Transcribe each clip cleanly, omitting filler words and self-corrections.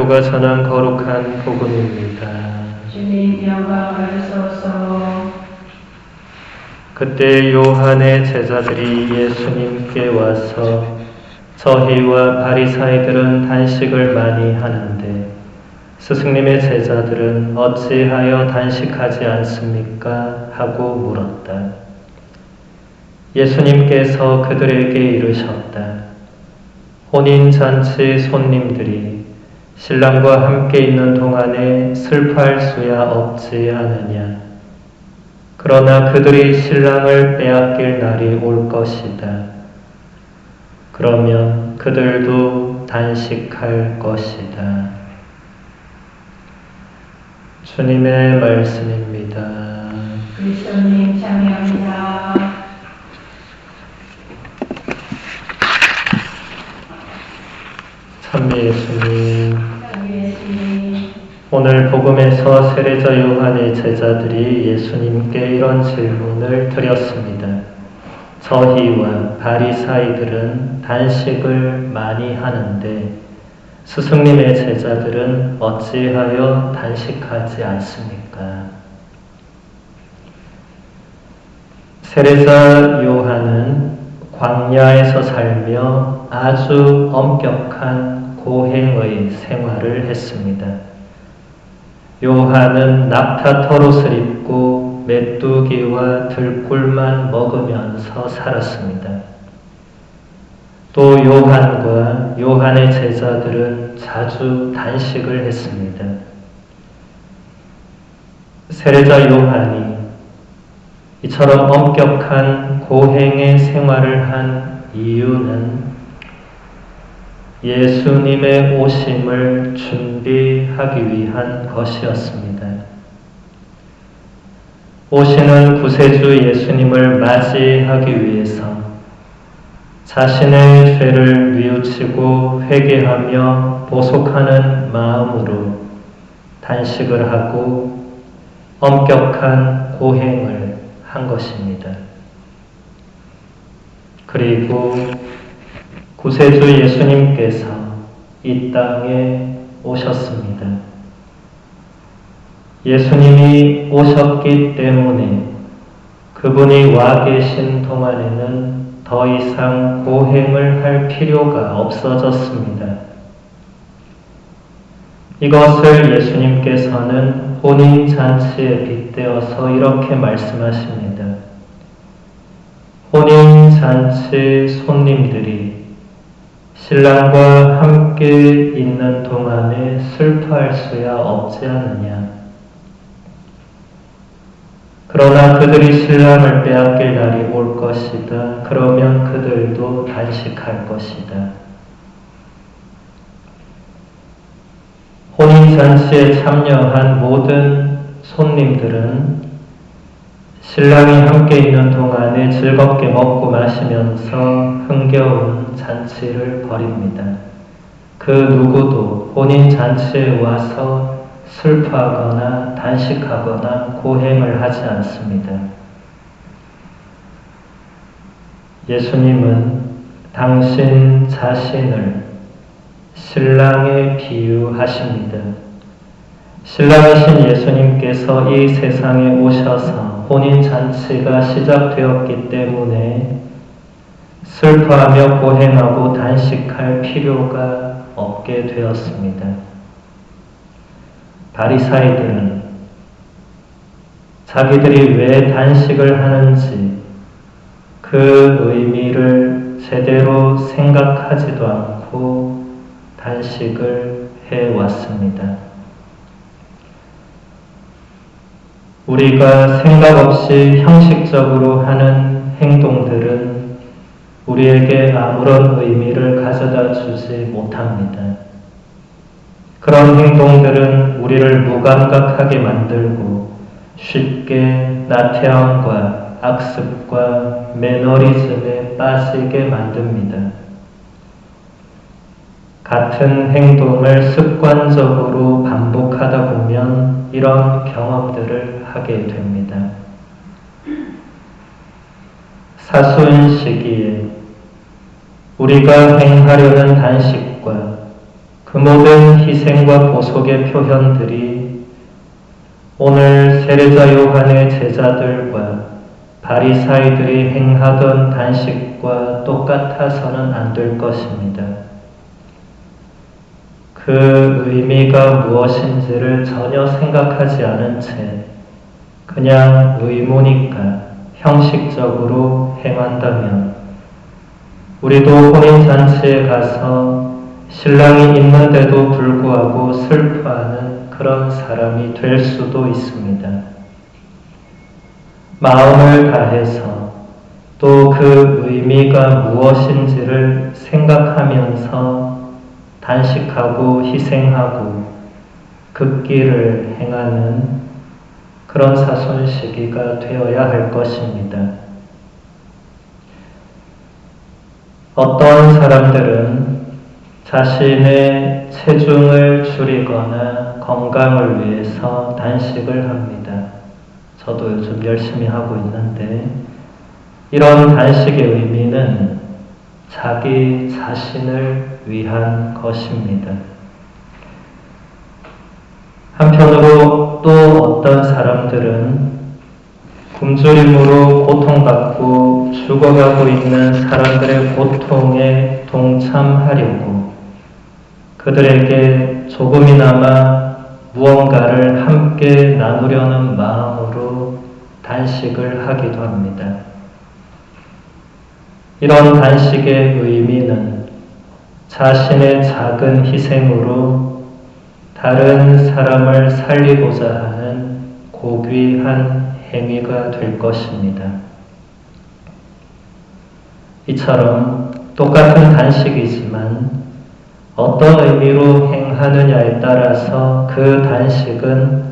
사도가 전한 거룩한 복음입니다. 주님 영광하소서. 그때 요한의 제자들이 예수님께 와서 저희와 바리사이들은 단식을 많이 하는데 스승님의 제자들은 어찌하여 단식하지 않습니까? 하고 물었다. 예수님께서 그들에게 이르셨다. 혼인잔치 손님들이 신랑과 함께 있는 동안에 슬퍼할 수야 없지 않으냐. 그러나 그들이 신랑을 빼앗길 날이 올 것이다. 그러면 그들도 단식할 것이다. 주님의 말씀입니다. 그리스도님 찬양합니다. 찬미 예수님. 예수님. 오늘 복음에서 세례자 요한의 제자들이 예수님께 이런 질문을 드렸습니다. 저희와 바리사이들은 단식을 많이 하는데 스승님의 제자들은 어찌하여 단식하지 않습니까? 세례자 요한은 광야에서 살며 아주 엄격한 고행의 생활을 했습니다. 요한은 낙타털옷을 입고 메뚜기와 들꿀만 먹으면서 살았습니다. 또 요한과 요한의 제자들은 자주 단식을 했습니다. 세례자 요한이 이처럼 엄격한 고행의 생활을 한 이유는 예수님의 오심을 준비하기 위한 것이었습니다. 오시는 구세주 예수님을 맞이하기 위해서 자신의 죄를 뉘우치고 회개하며 보속하는 마음으로 단식을 하고 엄격한 고행을 한 것입니다. 그리고 구세주 예수님께서 이 땅에 오셨습니다. 예수님이 오셨기 때문에 그분이 와 계신 동안에는 더 이상 고행을 할 필요가 없어졌습니다. 이것을 예수님께서는 혼인잔치에 빗대어서 이렇게 말씀하십니다. 혼인잔치 손님들이 신랑과 함께 있는 동안에 슬퍼할 수야 없지 않느냐. 그러나 그들이 신랑을 빼앗길 날이 올 것이다. 그러면 그들도 단식할 것이다. 혼인잔치에 참여한 모든 손님들은 신랑이 함께 있는 동안에 즐겁게 먹고 마시면서 흥겨운 잔치를 벌입니다. 그 누구도 혼인잔치에 와서 슬퍼하거나 단식하거나 고행을 하지 않습니다. 예수님은 당신 자신을 신랑에 비유하십니다. 신랑이신 예수님께서 이 세상에 오셔서 혼인잔치가 시작되었기 때문에 슬퍼하며 고행하고 단식할 필요가 없게 되었습니다. 바리사이들은 자기들이 왜 단식을 하는지 그 의미를 제대로 생각하지도 않고 단식을 해왔습니다. 우리가 생각 없이 형식적으로 하는 행동들은 우리에게 아무런 의미를 가져다 주지 못합니다. 그런 행동들은 우리를 무감각하게 만들고 쉽게 나태함과 악습과 매너리즘에 빠지게 만듭니다. 같은 행동을 습관적으로 반복하다 보면 이런 경험들을 하게 됩니다. 사소한 시기에 우리가 행하려는 단식과 그 모든 희생과 보속의 표현들이 오늘 세례자 요한의 제자들과 바리사이들이 행하던 단식과 똑같아서는 안 될 것입니다. 그 의미가 무엇인지를 전혀 생각하지 않은 채 그냥 의무니까 형식적으로 행한다면 우리도 혼인잔치에 가서 신랑이 있는데도 불구하고 슬퍼하는 그런 사람이 될 수도 있습니다. 마음을 다해서 또 그 의미가 무엇인지를 생각하면서 단식하고 희생하고 극기를 행하는 그런 사순시기가 되어야 할 것입니다. 어떤 사람들은 자신의 체중을 줄이거나 건강을 위해서 단식을 합니다. 저도 요즘 열심히 하고 있는데 이런 단식의 의미는 자기 자신을 위한 것입니다. 한편으로 또 어떤 사람들은 굶주림으로 고통받고 죽어가고 있는 사람들의 고통에 동참하려고 그들에게 조금이나마 무언가를 함께 나누려는 마음으로 단식을 하기도 합니다. 이런 단식의 의미는 자신의 작은 희생으로 다른 사람을 살리고자 하는 고귀한 행위가 될 것입니다. 이처럼 똑같은 단식이지만 어떤 의미로 행하느냐에 따라서 그 단식은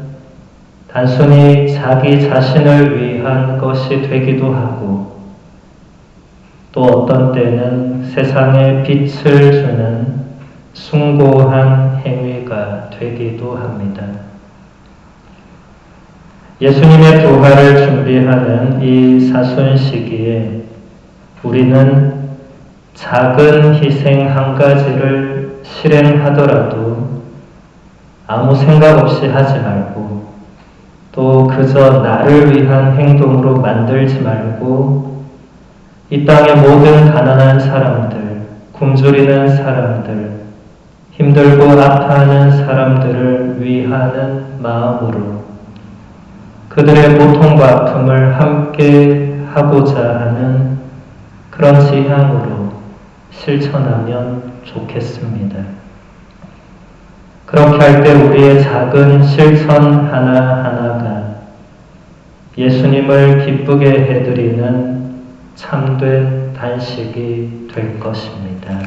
단순히 자기 자신을 위한 것이 되기도 하고 또 어떤 때는 세상에 빛을 주는 숭고한 행위가 되기도 합니다. 예수님의 부활을 준비하는 이 사순 시기에 우리는 작은 희생 한 가지를 실행하더라도 아무 생각 없이 하지 말고 또 그저 나를 위한 행동으로 만들지 말고 이 땅의 모든 가난한 사람들, 굶주리는 사람들, 힘들고 아파하는 사람들을 위하는 마음으로 그들의 고통과 아픔을 함께 하고자 하는 그런 지향으로 실천하면 좋겠습니다. 그렇게 할 때 우리의 작은 실천 하나하나가 예수님을 기쁘게 해드리는 참된 단식이 될 것입니다.